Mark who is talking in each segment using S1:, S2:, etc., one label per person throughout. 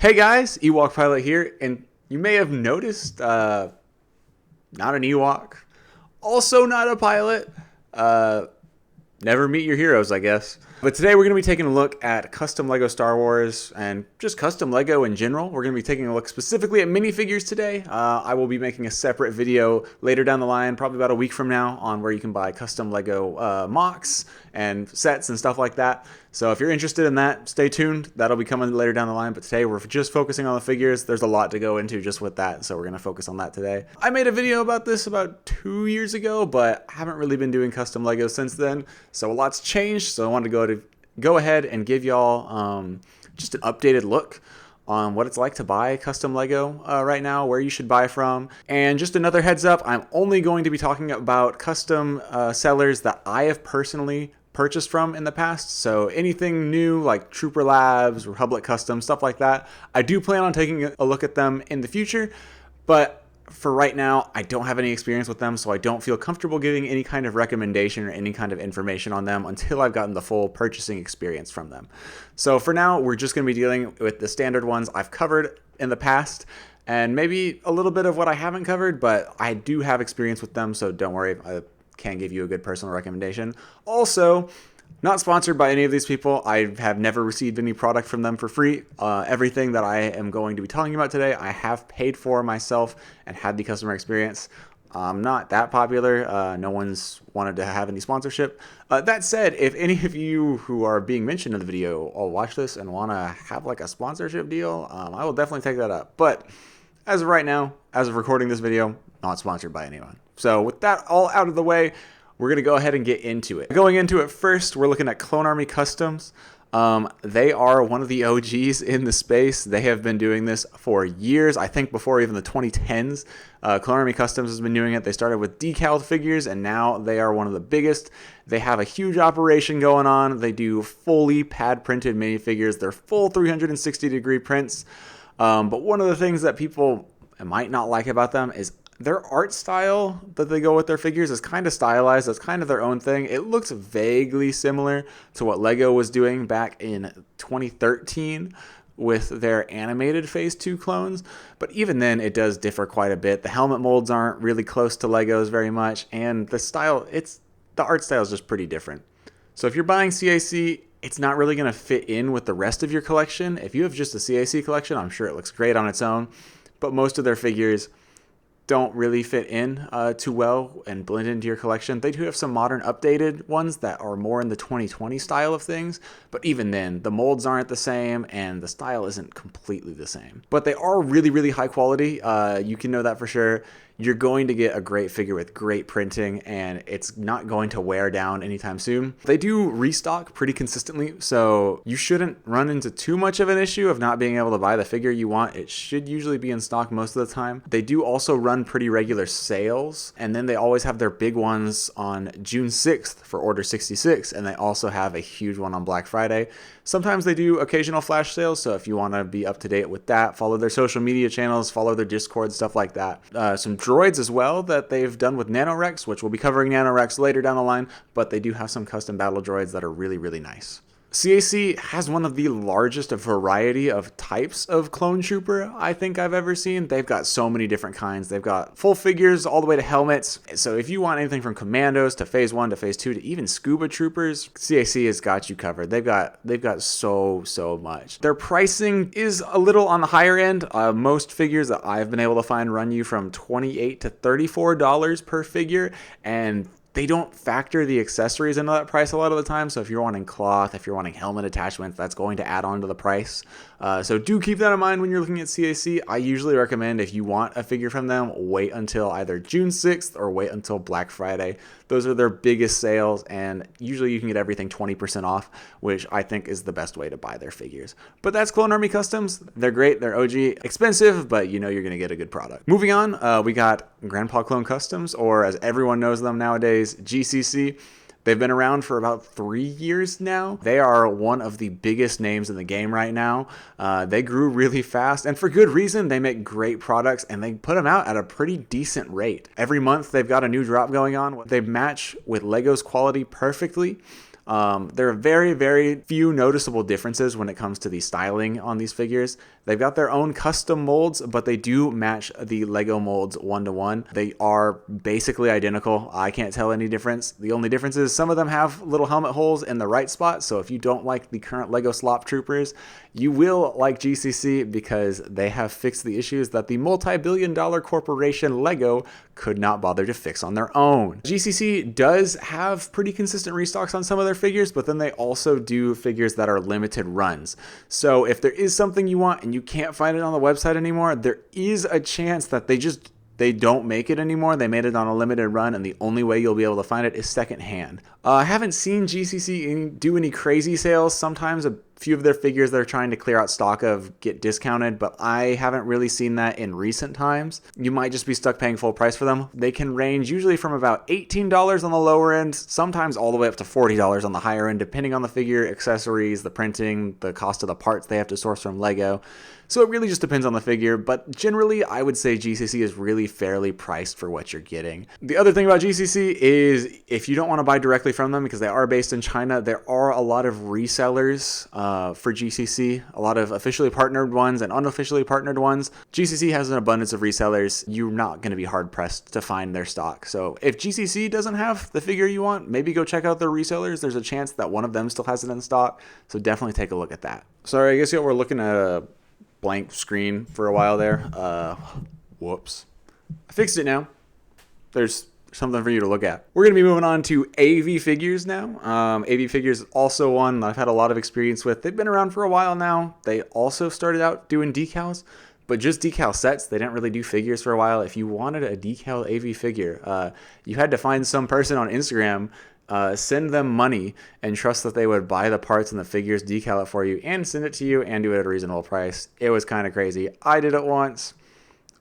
S1: Hey guys, Ewok Pilot here, and you may have noticed, not an Ewok, also not a pilot. Uh, Never meet your heroes, I guess. But today we're going to be taking a look at custom Lego Star Wars and just custom Lego in general. We're going to be taking a look specifically at minifigures today. I will be making a separate video later down the line, probably about a week from now, on where you can buy custom Lego mocks and sets and stuff like that. So if you're interested in that, stay tuned. That'll be coming later down the line. But today we're just focusing on the figures. There's a lot to go into just with that, so we're going to focus on that today. I made a video about this about 2 years ago, but haven't really been doing custom Lego since then. So a lot's changed. So I wanted to go ahead and give y'all just an updated look on what it's like to buy custom Lego right now, where you should buy from. And just another heads up, I'm only going to be talking about custom sellers that I have personally purchased from in the past. So anything new like Trooper Labs, Republic Custom, stuff like that, I do plan on taking a look at them in the future, but for right now, I don't have any experience with them, so I don't feel comfortable giving any kind of recommendation or any kind of information on them until I've gotten the full purchasing experience from them. So for now, we're just going to be dealing with the standard ones I've covered in the past, and maybe a little bit of what I haven't covered, but I do have experience with them, so don't worry, I can't give you a good personal recommendation. Also, not sponsored by any of these people. I have never received any product from them for free. Everything that I am going to be talking about today, I have paid for myself and had the customer experience. I'm not that popular. No one's wanted to have any sponsorship. That said, if any of you who are being mentioned in the video all watch this and want to have like a sponsorship deal, I will definitely take that up. But as of right now, as of recording this video, not sponsored by anyone. So with that all out of the way, we're going to go ahead and get into it. Going into it first, we're looking at Clone Army Customs. They are one of the OGs in the space. They have been doing this for years. I think before even the 2010s, Clone Army Customs has been doing it. They started with decaled figures, and now they are one of the biggest. They have a huge operation going on. They do fully pad printed minifigures. They're full 360-degree prints. But one of the things that people might not like about them is their art style that they go with their figures is kind of stylized. That's kind of their own thing. It looks vaguely similar to what Lego was doing back in 2013 with their animated Phase 2 clones. But even then, it does differ quite a bit. The helmet molds aren't really close to Legos very much. And the style, the art style is just pretty different. So if you're buying CAC, it's not really going to fit in with the rest of your collection. If you have just a CAC collection, I'm sure it looks great on its own. But most of their figures don't really fit in too well and blend into your collection. They do have some modern updated ones that are more in the 2020 style of things, but even then, the molds aren't the same and the style isn't completely the same. But they are really, really high quality. You can know that for sure. You're going to get a great figure with great printing, and it's not going to wear down anytime soon. They do restock pretty consistently, so you shouldn't run into too much of an issue of not being able to buy the figure you want. It should usually be in stock most of the time. They do also run pretty regular sales, and then they always have their big ones on June 6th for Order 66, and they also have a huge one on Black Friday. Sometimes they do occasional flash sales, so if you want to be up to date with that, follow their social media channels, follow their Discord, stuff like that. Some droids as well that they've done with Nanorex, which we'll be covering Nanorex later down the line, but they do have some custom battle droids that are really, really nice. CAC has one of the largest variety of types of clone trooper I think I've ever seen. They've got so many different kinds. They've got full figures all the way to helmets. So if you want anything from commandos to phase 1 to phase 2 to even scuba troopers, CAC has got you covered. They've got so much. Their pricing is a little on the higher end. Most figures that I've been able to find run you from $28 to $34 per figure, and they don't factor the accessories into that price a lot of the time. So if you're wanting cloth, if you're wanting helmet attachments, that's going to add on to the price. So do keep that in mind when you're looking at CAC. I usually recommend, if you want a figure from them, wait until either June 6th or wait until Black Friday. Those are their biggest sales, and usually you can get everything 20% off, which I think is the best way to buy their figures. But that's Clone Army Customs. They're great. They're OG. Expensive, but you know you're going to get a good product. Moving on, we got Grandpa Clone Customs, or as everyone knows them nowadays, GCC. They've been around for about 3 years now. They are one of the biggest names in the game right now. They grew really fast, and for good reason. They make great products, and they put them out at a pretty decent rate. Every month, they've got a new drop going on. They match with Lego's quality perfectly. There are very, very few noticeable differences when it comes to the styling on these figures. They've got their own custom molds, but they do match the Lego molds 1-to-1. They are basically identical. I can't tell any difference. The only difference is some of them have little helmet holes in the right spot. So if you don't like the current Lego Slop Troopers, you will like GCC because they have fixed the issues that the multi-billion-dollar corporation Lego could not bother to fix on their own. GCC does have pretty consistent restocks on some of their figures, but then they also do figures that are limited runs. So if there is something you want and you can't find it on the website anymore, there is a chance that they don't make it anymore. They made it on a limited run, and the only way you'll be able to find it is secondhand. I haven't seen GCC do any crazy sales. Sometimes a few of their figures they're trying to clear out stock of get discounted, but I haven't really seen that in recent times. You might just be stuck paying full price for them. They can range usually from about $18 on the lower end, sometimes all the way up to $40 on the higher end, depending on the figure, accessories, the printing, the cost of the parts they have to source from Lego. So it really just depends on the figure, but generally I would say GCC is really fairly priced for what you're getting. The other thing about GCC is if you don't want to buy directly from them because they are based in China, there are a lot of resellers for GCC, a lot of officially partnered ones and unofficially partnered ones. GCC has an abundance of resellers. You're not going to be hard pressed to find their stock. So if GCC doesn't have the figure you want, maybe go check out their resellers. There's a chance that one of them still has it in stock. So definitely take a look at that. Sorry, I guess we're looking at a blank screen for a while there. Whoops. I fixed it now. There's something for you to look at. We're going to be moving on to AV Figures now. AV Figures is also one that I've had a lot of experience with. They've been around for a while now. They also started out doing decals, but just decal sets. They didn't really do figures for a while. If you wanted a decal AV figure, you had to find some person on Instagram, send them money and trust that they would buy the parts and the figures, decal it for you, and send it to you and do it at a reasonable price. It was kind of crazy. I did it once.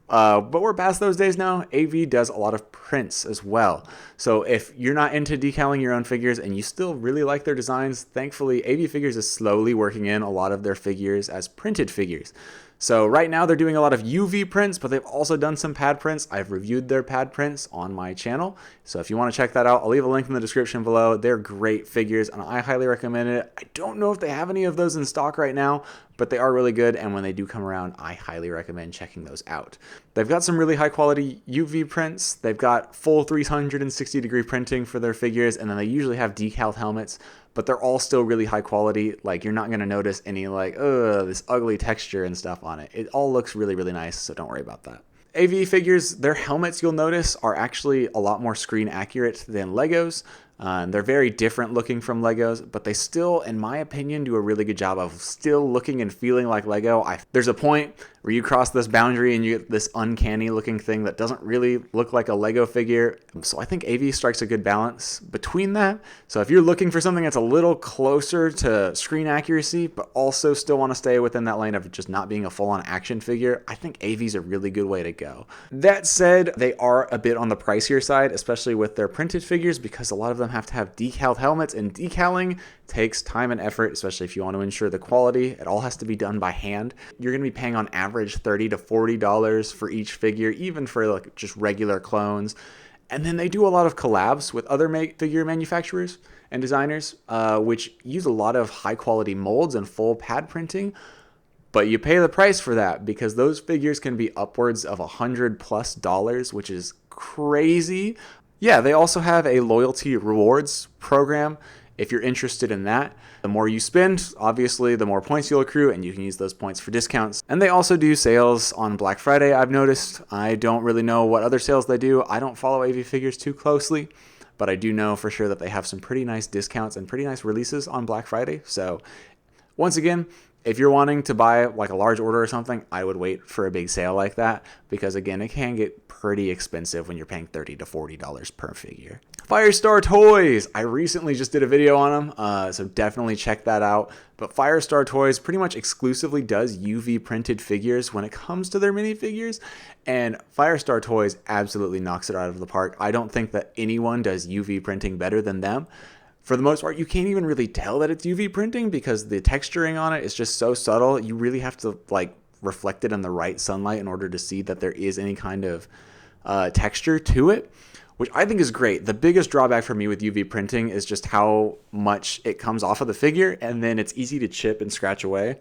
S1: But we're past those days now. AV does a lot of prints as well. So if you're not into decaling your own figures and you still really like their designs, thankfully AV Figures is slowly working in a lot of their figures as printed figures. So right now they're doing a lot of UV prints, but they've also done some pad prints. I've reviewed their pad prints on my channel. So if you want to check that out, I'll leave a link in the description below. They're great figures and I highly recommend it. I don't know if they have any of those in stock right now, but they are really good. And when they do come around, I highly recommend checking those out. They've got some really high quality UV prints. They've got full 360-degree printing for their figures. And then they usually have decal helmets, but they're all still really high quality. Like you're not going to notice any like, this ugly texture and stuff on it. It all looks really, really nice. So don't worry about that. AV Figures, their helmets you'll notice are actually a lot more screen accurate than Legos. They're very different looking from Legos, but they still, in my opinion, do a really good job of still looking and feeling like Lego. There's a point where you cross this boundary and you get this uncanny looking thing that doesn't really look like a Lego figure. So I think AV strikes a good balance between that. So if you're looking for something that's a little closer to screen accuracy, but also still want to stay within that lane of just not being a full-on action figure, I think AV is a really good way to go. That said, they are a bit on the pricier side, especially with their printed figures, because a lot of them have to have decaled helmets, and decaling takes time and effort, especially if you want to ensure the quality. It all has to be done by hand. You're going to be paying on average $30 to $40 for each figure, even for like just regular clones. And then they do a lot of collabs with other figure manufacturers and designers, which use a lot of high quality molds and full pad printing. But you pay the price for that because those figures can be upwards of $100+, which is crazy. Yeah, they also have a loyalty rewards program if you're interested in that. The more you spend, obviously, the more points you'll accrue, and you can use those points for discounts. And they also do sales on Black Friday, I've noticed. I don't really know what other sales they do. I don't follow AV Figures too closely, but I do know for sure that they have some pretty nice discounts and pretty nice releases on Black Friday. So once again, if you're wanting to buy like a large order or something, I would wait for a big sale like that because, again, it can get pretty expensive when you're paying $30 to $40 per figure. Firestar Toys. I recently just did a video on them, so definitely check that out. But Firestar Toys pretty much exclusively does UV printed figures when it comes to their minifigures, and Firestar Toys absolutely knocks it out of the park. I don't think that anyone does UV printing better than them. For the most part, you can't even really tell that it's UV printing because the texturing on it is just so subtle. You really have to like reflect it in the right sunlight in order to see that there is any kind of texture to it. which I think is great. The biggest drawback for me with UV printing is just how much it comes off of the figure, and then it's easy to chip and scratch away.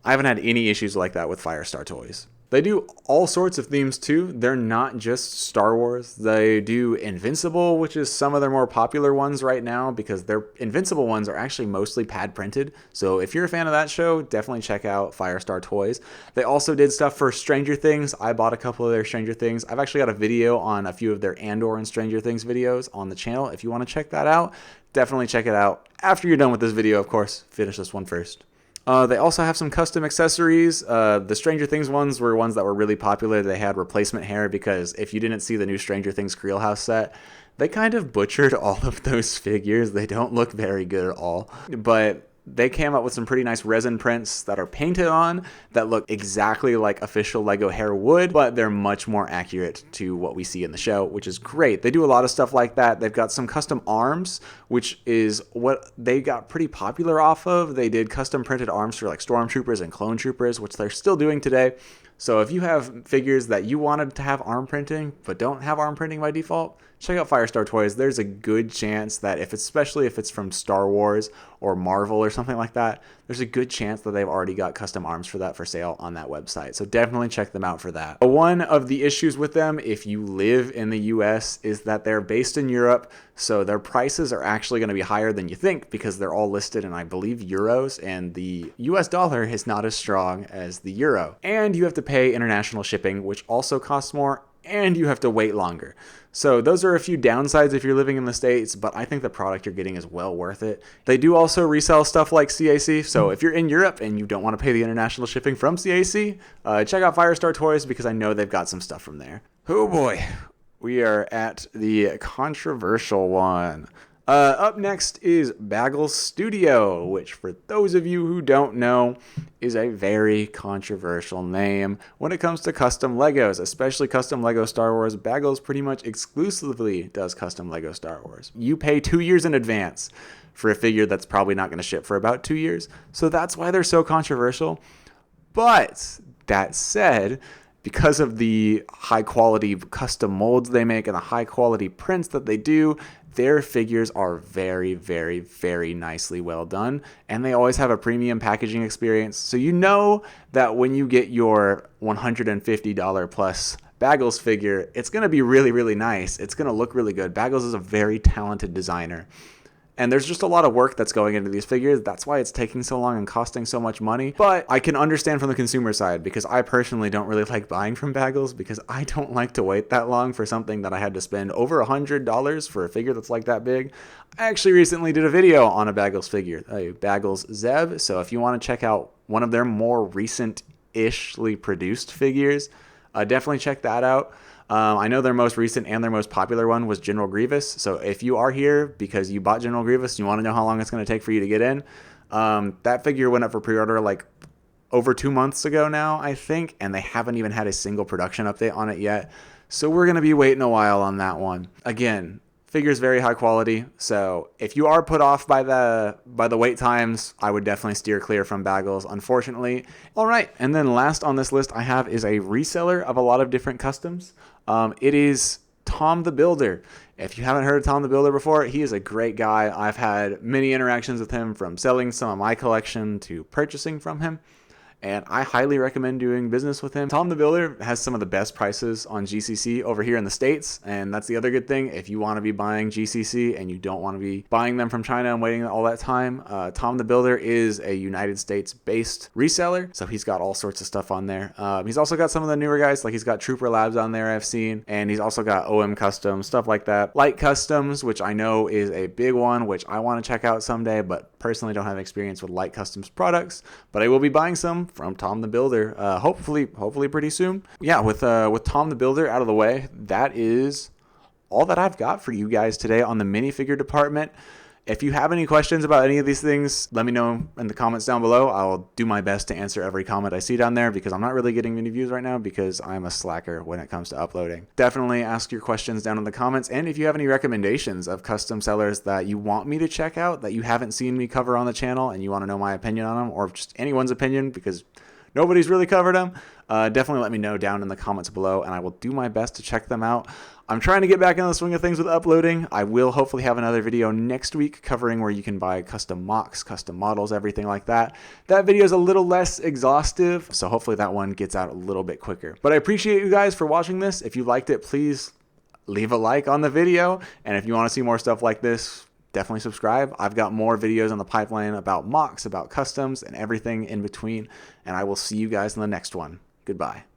S1: I haven't had any issues like that with Firestar Toys. They do all sorts of themes too. They're not just Star Wars. They do Invincible, which is some of their more popular ones right now because their Invincible ones are actually mostly pad printed. So if you're a fan of that show, definitely check out Firestar Toys. They also did stuff for Stranger Things. I bought a couple of their Stranger Things. I've actually got a video on a few of their Andor and Stranger Things videos on the channel. If you want to check that out, definitely check it out. After you're done with this video, of course, finish this one first. They also have some custom accessories. The Stranger Things ones were ones that were really popular. They had replacement hair because if you didn't see the new Stranger Things Creel House set, they kind of butchered all of those figures. They don't look very good at all. But they came up with some pretty nice resin prints that are painted on that look exactly like official Lego hair would, but they're much more accurate to what we see in the show, which is great. They do a lot of stuff like that. They've got some custom arms, which is what they got pretty popular off of. They did custom printed arms for like stormtroopers and clone troopers, which they're still doing today. So if you have figures that you wanted to have arm printing but don't have arm printing by default, check out Firestar Toys. There's a good chance that especially if it's from Star Wars or Marvel or something like that, there's a good chance that they've already got custom arms for that for sale on that website. So definitely check them out for that. One of the issues with them, if you live in the US, is that they're based in Europe. So their prices are actually going to be higher than you think because they're all listed in, I believe, euros, and the US dollar is not as strong as the euro. And you have to pay international shipping, which also costs more, and you have to wait longer. So those are a few downsides if you're living in the States, but I think the product you're getting is well worth it. They do also resell stuff like CAC, so if you're in Europe and you don't want to pay the international shipping from CAC, check out Firestar Toys because I know they've got some stuff from there. Oh boy, we are at the controversial one. Up next is Baggles Studio, which for those of you who don't know is a very controversial name when it comes to custom Legos, especially custom Lego Star Wars. Baggles pretty much exclusively does custom Lego Star Wars. You pay 2 years in advance for a figure that's probably not going to ship for about 2 years, so that's why they're so controversial. But that said, because of the high quality custom molds they make and the high quality prints that they do, their figures are very, very, very nicely well done, and they always have a premium packaging experience. So you know that when you get your $150 plus Baggles figure, it's going to be really, really nice. It's going to look really good. Baggles is a very talented designer. And there's just a lot of work that's going into these figures. That's why it's taking so long and costing so much money. But I can understand from the consumer side because I personally don't really like buying from Baggles because I don't like to wait that long for something that I had to spend over $100 for a figure that's like that big. I actually recently did a video on a Baggles figure, a Baggles Zeb. So if you want to check out one of their more recent-ishly produced figures, definitely check that out. I know their most recent and their most popular one was General Grievous. So if you are here because you bought General Grievous, you want to know how long it's going to take for you to get in, that figure went up for pre-order like over 2 months ago now, I think, and they haven't even had a single production update on it yet. So we're going to be waiting a while on that one. Again, figure's very high quality, so if you are put off by the wait times, I would definitely steer clear from Baggles, unfortunately. All right, and then last on this list I have is a reseller of a lot of different customs. It is Tom the Builder. If you haven't heard of Tom the Builder before, he is a great guy. I've had many interactions with him, from selling some of my collection to purchasing from him, and I highly recommend doing business with him. Tom the Builder has some of the best prices on GCC over here in the States, and that's the other good thing. If you want to be buying GCC and you don't want to be buying them from China and waiting all that time, Tom the Builder is a United States-based reseller, so he's got all sorts of stuff on there. He's also got some of the newer guys, like he's got Trooper Labs on there I've seen, and he's also got OM Customs, stuff like that. Light Customs, which I know is a big one, which I want to check out someday, but personally don't have experience with Light Customs products, but I will be buying some from Tom the Builder, hopefully pretty soon. Yeah, with Tom the Builder out of the way, that is all that I've got for you guys today on the minifigure department. If you have any questions about any of these things, let me know in the comments down below. I'll do my best to answer every comment I see down there because I'm not really getting many views right now because I'm a slacker when it comes to uploading. Definitely ask your questions down in the comments, and if you have any recommendations of custom sellers that you want me to check out that you haven't seen me cover on the channel and you want to know my opinion on them, or just anyone's opinion because nobody's really covered them, definitely let me know down in the comments below, and I will do my best to check them out. I'm trying to get back in the swing of things with uploading. I will hopefully have another video next week covering where you can buy custom mocks, custom models, everything like that. That video is a little less exhaustive, so hopefully that one gets out a little bit quicker. But I appreciate you guys for watching this. If you liked it, please leave a like on the video. And if you want to see more stuff like this, definitely subscribe. I've got more videos on the pipeline about mocks, about customs, and everything in between. And I will see you guys in the next one. Goodbye.